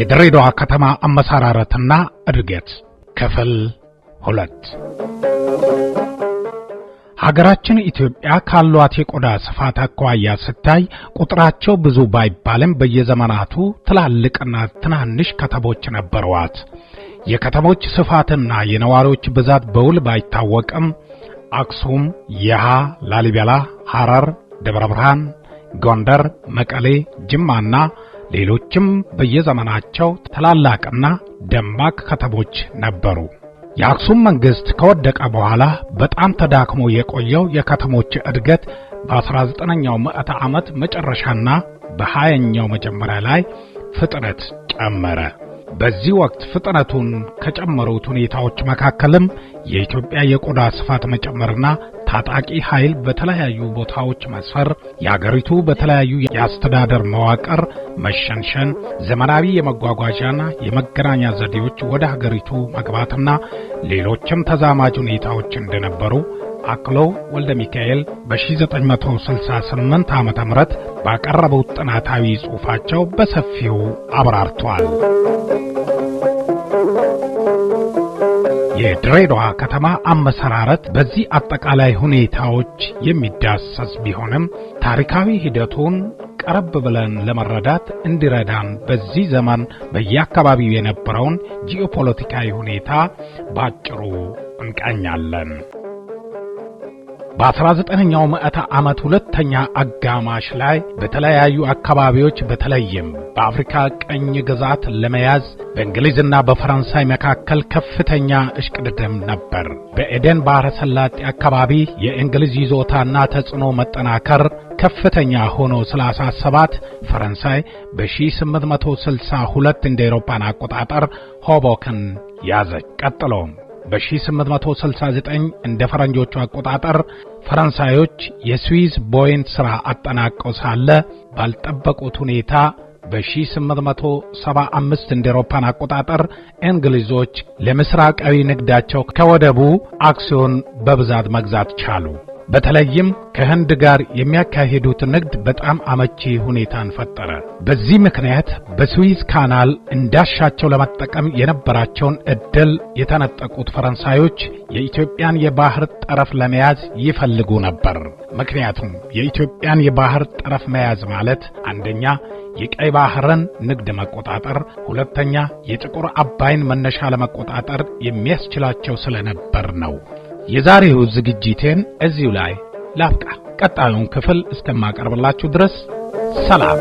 የድሬዳዋ ከተማ አመሰራረትና እድገት ክፍል 2 ሀገራችን ኢትዮጵያ ካሏት የቆዳ ስፋት አኳያ ስታይ ቁጥራቸው ብዙ ባይባልም በየዘመናቱ ትላልቅና ትናንሽ ከተሞች ነበሯት። የከተሞች ስፋትና የነዋሪዎች ብዛት በውል ባይታወቅም አክሱም፣ የሃ፣ ላሊበላ፣ ሐረር፣ ደብረ ብርሃን፣ ጎንደር፣ መቀሌ፣ ጅማና ሌሎችም በየዘመናቸው ታላላቅና ደማቅ ከተሞች ነበሩ። የአክሱም መንግስት ከወደቀ በኋላ በጣም ተዳክሞ የቆየው የከተሞች እድገት በ19ኛው ምዕተ ዓመት መጨረሻና በ20ኛው መጀመሪያ ላይ ፍጥነት ጨመረ። በዚህ ወቅት ፍጥነቱን ከጨመሩት ሁኔታዎች መካከልም የኢትዮጵያ የቆዳ ስፋት መጨመርና ታጣቂ ኃይል በተለያዩ ቦታዎች መስፈር፣ የአገሪቱ በተለያዩ የአስተዳደር መዋቅር መሸንሸን፣ ዘመናዊ የመጓጓዣና የመገናኛ ዘዴዎች ወደ ሀገሪቱ መግባትና ሌሎችም ተዛማጅ ሁኔታዎች እንደነበሩ አክሎ ወልደ ሚካኤል በ1968 ዓመተ ምህረት ባቀረቡት ጥናታዊ ጽሑፋቸው በሰፊው አብራርተዋል። የድሬዳዋ ከተማ አመሰራረት በዚህ አጠቃላይ ሁኔታዎች የሚዳሰስ ቢሆንም ታሪካዊ ሂደቱን ቀረብ ብለን ለመረዳት እንዲረዳን በዚህ ዘመን በየአካባቢው የነበረውን ጂኦፖለቲካዊ ሁኔታ ባጭሩ እንቃኛለን። በ19ኛው ምዕተ ዓመት ሁለተኛ አጋማሽ ላይ በተለያዩ አካባቢዎች በተለይም በአፍሪካ ቀኝ ግዛት ለመያዝ በእንግሊዝና በፈረንሳይ መካከል ከፍተኛ እሽቅድድም ነበር። በኤደን ባህረ ሰላጤ አካባቢ የእንግሊዝ ይዞታና ተጽዕኖ መጠናከር ከፍተኛ ሆኖ ስላሳሰባት ፈረንሳይ በ1862 እንደ አውሮፓን አቆጣጠር ሆቦክን ያዘች። ቀጥሎም በ1869 እንደ ፈረንጆቹ አቆጣጠር ፈረንሳዮች የስዊዝ ቦይን ሥራ አጠናቀው ሳለ ባልጠበቁት ሁኔታ በ1875 እንደ አውሮፓን አቆጣጠር እንግሊዞች ለምስራቃዊ ንግዳቸው ከወደቡ አክሲዮን በብዛት መግዛት ቻሉ። በተለይም ከህንድ ጋር የሚያካሂዱት ንግድ በጣም አመቺ ሁኔታን ፈጠረ። በዚህ ምክንያት በስዊዝ ካናል እንዳሻቸው ለመጠቀም የነበራቸውን እድል የተነጠቁት ፈረንሳዮች የኢትዮጵያን የባህር ጠረፍ ለመያዝ ይፈልጉ ነበር። ምክንያቱም የኢትዮጵያን የባህር ጠረፍ መያዝ ማለት አንደኛ የቀይ ባህርን ንግድ መቆጣጠር፣ ሁለተኛ የጥቁር አባይን መነሻ ለመቆጣጠር የሚያስችላቸው ስለነበር ነው። የዛሬው ዝግጅቴን እዚሁ ላይ ላብቃ። ቀጣዩን ክፍል እስከማቀርብላችሁ ድረስ ሰላም።